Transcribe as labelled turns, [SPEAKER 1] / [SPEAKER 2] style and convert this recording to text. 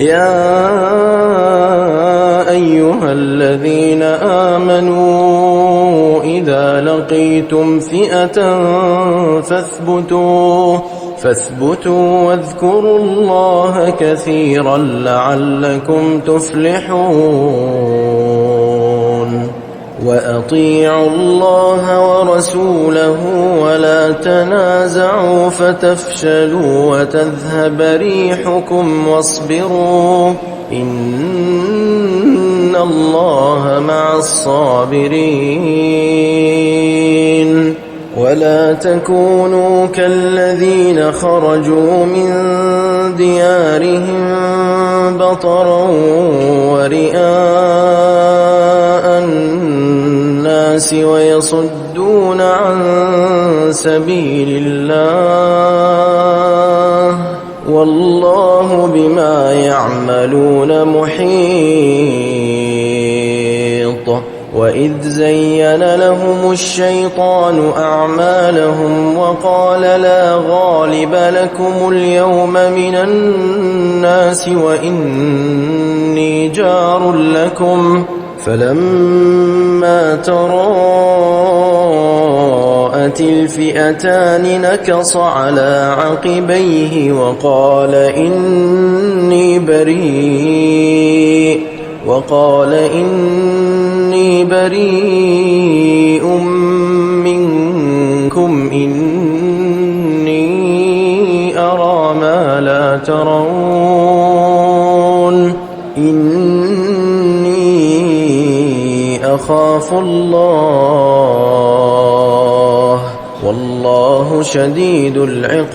[SPEAKER 1] يا أيها الذين آمنوا إذا لقيتم فئة فاثبتوا واذكروا الله كثيرا لعلكم تفلحون وأطيعوا الله ورسوله ولا تنازعوا فتفشلوا وتذهب ريحكم واصبروا إن الله مع الصابرين ولا تكونوا كالذين خرجوا من ديارهم بطرا ورئاء الناس ويصدون عن سبيل الله والله بما يعملون محيط وإذ زين لهم الشيطان أعمالهم وقال لا غالب لكم اليوم من الناس وإني جار لكم فلما تراءت الفئتان نكص على عقبيه وقال إني بريء منكم إني أرى ما لا ترون إني أخاف الله والله شديد العقاب